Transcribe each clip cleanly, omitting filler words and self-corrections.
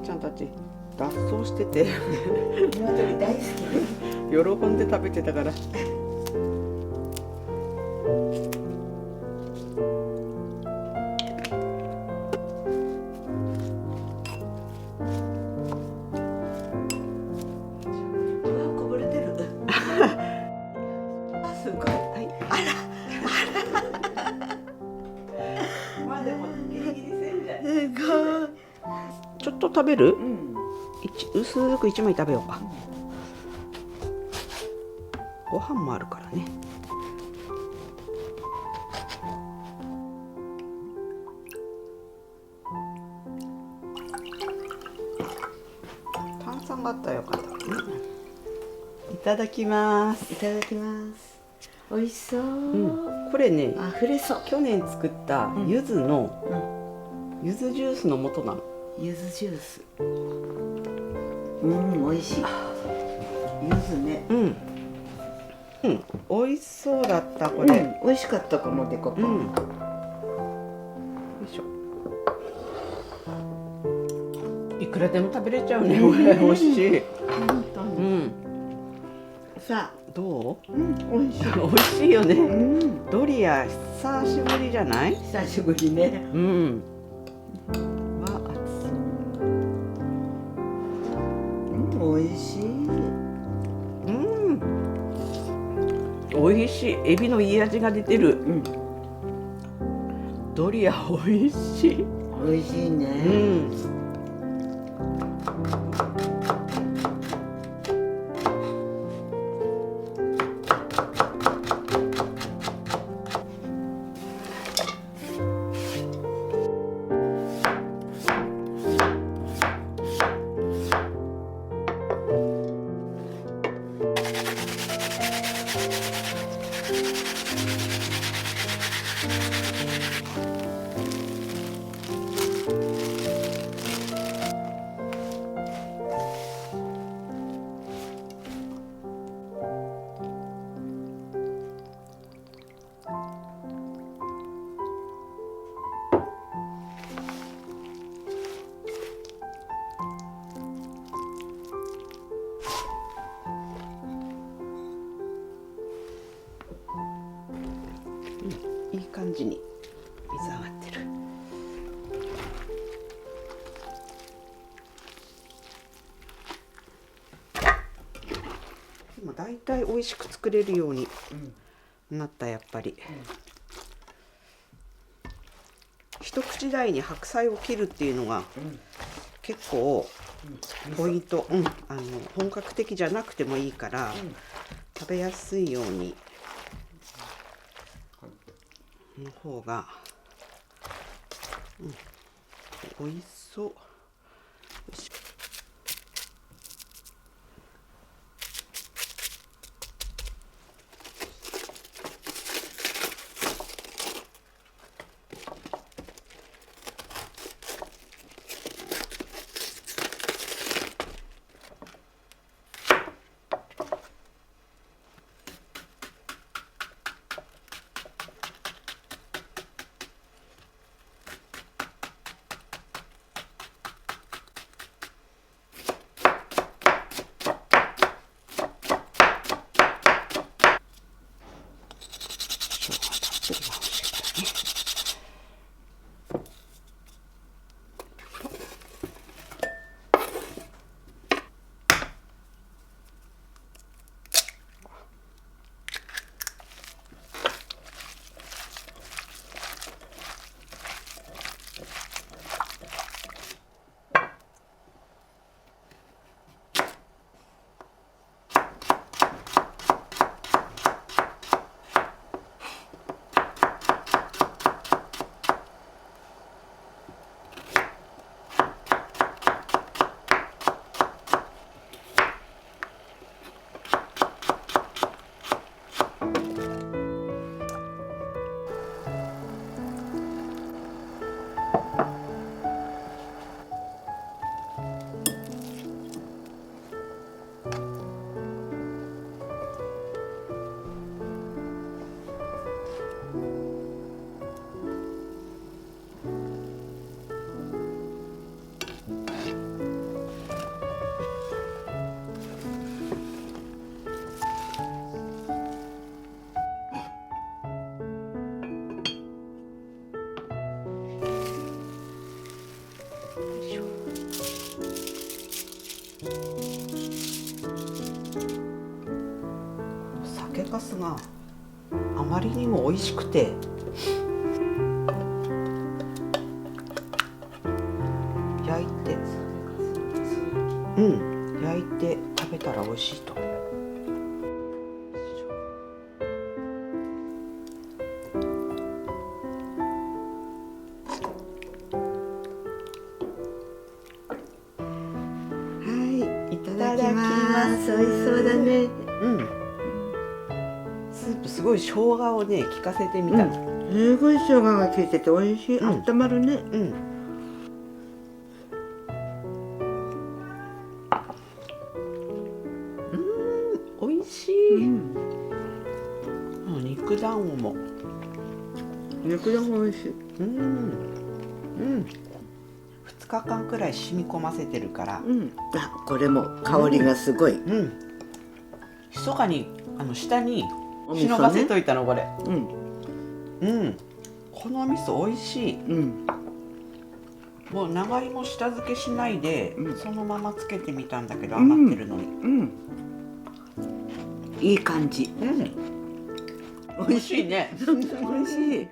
ちゃんたち脱走してて鶏大好きで喜んで食べてたから。こぼれてるすごい、はい、まあでもギリギリセーフじゃん。すごい。ちょっと食べる？うん。薄く一枚食べようか。ご飯もあるからね。炭酸があったらよかったね。いただきます。いただきます。美味しそう。これね、溢れそう。去年作った柚子の、柚子ジュースの素なの。柚子ジュース。美味しい。柚子ね。美味しそうだったこれ。美味しかったこのデコポン。よいしょ。いくらでも食べれちゃうね。これ美味しい。本当に。さあ、どう？美味しい。美味しいよね。ドリア久しぶりじゃない？久しぶりね。わ、熱そう。美味しい。美味しい。エビのいい味が出てる。ドリア美味しい。美味しいね。いい感じに水上がってる。でもだいたい美味しく作れるようになった。やっぱり、一口大に白菜を切るっていうのが結構ポイント。本格的じゃなくてもいいから、食べやすいようにの方が、美味しそう。よし。酒粕があまりにも美味しくて、焼いて焼いて食べたら美味しいと。はい、いただきます。美味しそうだね。スープすごい生姜をね効かせてみたの。すごい生姜が効いてて美味しい。あったまるね。美味しい。肉団子も。肉団子美味しい。2日間くらい染み込ませてるから。あ、これも香りがすごい。密かに下に忍ばせといたのこれ。この味噌美味しい。もう長芋下漬けしないで、そのままつけてみたんだけど、余ってるのに。いい感じ。美味しいね。美味しい。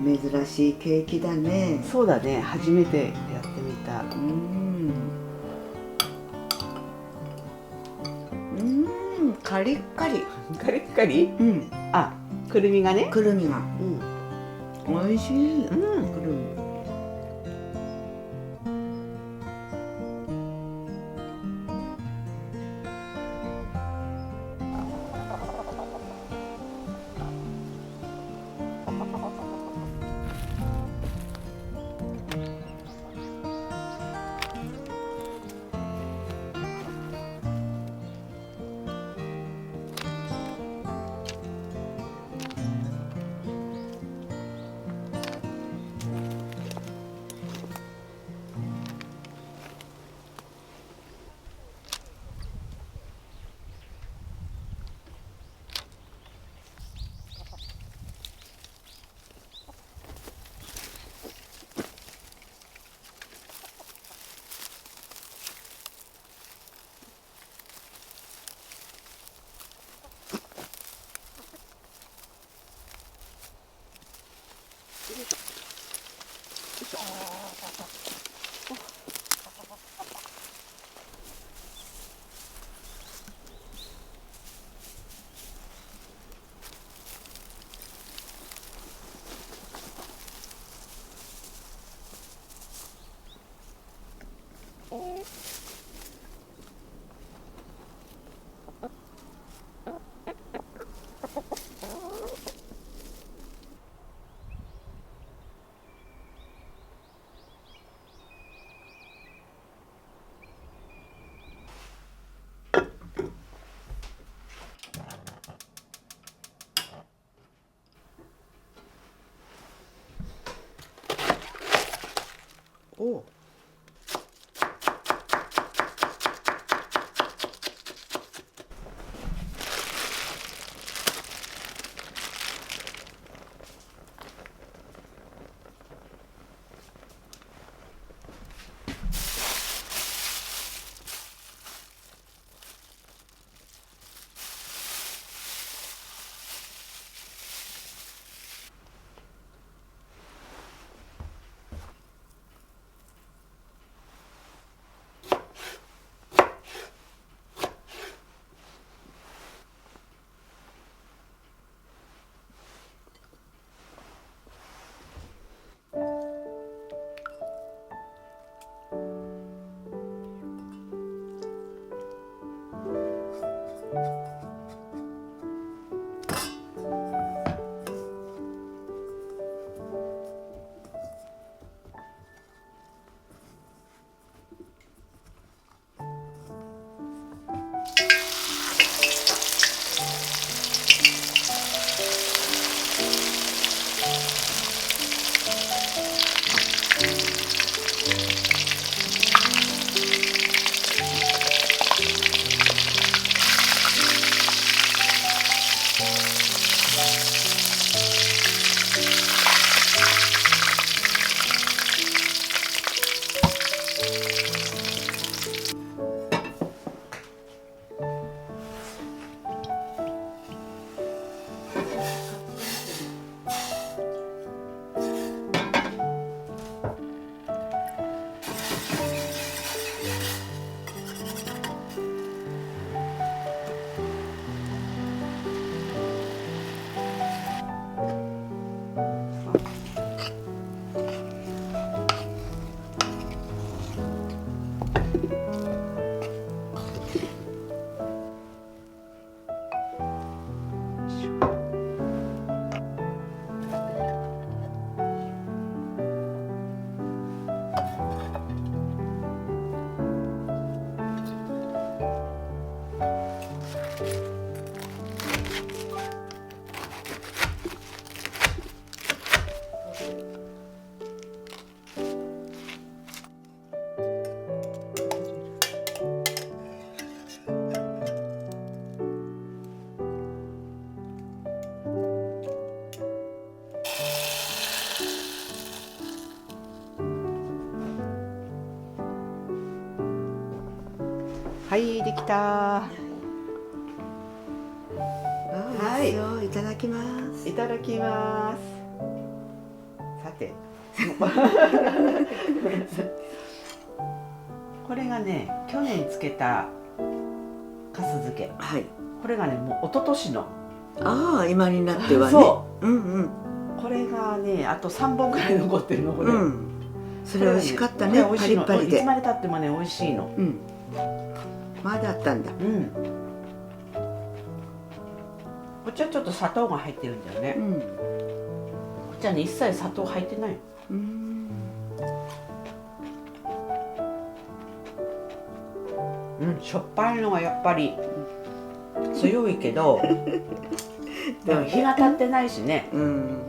珍しいケーキだね。そうだね、初めてやってみた。カリッカリ。カリッカリ？あ、くるみがね。くるみが。美味しい。くるみ。お。はい、できた。はい、いただきます。いただきます。てこれがね去年漬けたかす漬け。はい。これがねもう一昨年の。ああ、今になってはね。そうんうん。これがねあと3本ぐらい残ってるのこれ。うん。それ美味しかったね。パこれ美味しいの。リパリで。いつまで経ってもね美味しいの。うん。まだあったんだ。うん。こっちはちょっと砂糖が入ってるんだよね。うん。こっちはね一切砂糖入ってない。うん。うん、しょっぱいのがやっぱり強いけどでも日が経ってないしね。うん。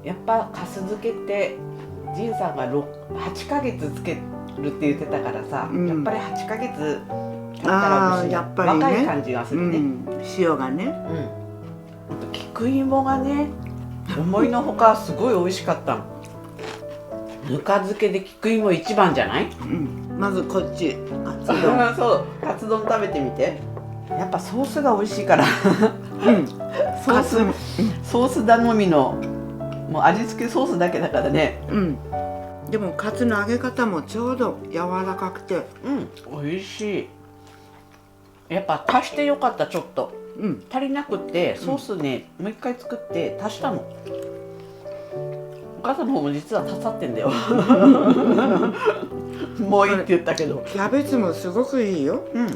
やっぱかす漬けって仁さんが8ヶ月漬けるって言ってたからさ、うんやっぱり8ヶ月経ったあらあ、やっぱりね。若い感じがするね。うん。塩がね。うん。あと菊芋がね思いのほかすごい美味しかったの。ぬか漬けで菊芋一番じゃない？うん。まずこっち。カツ丼。そう、カツ丼食べてみて。やっぱソースが美味しいからうん。ソース頼みのもう味付けソースだけだからね。うん。でもカツの揚げ方もちょうど柔らかくて。うん、美味しい。やっぱ足してよかった。ちょっとうん。足りなくってソースね、もう一回作って足したの。お母さんの方も実は足さってんだよもういいって言ったけど。キャベツもすごくいいよ。うん。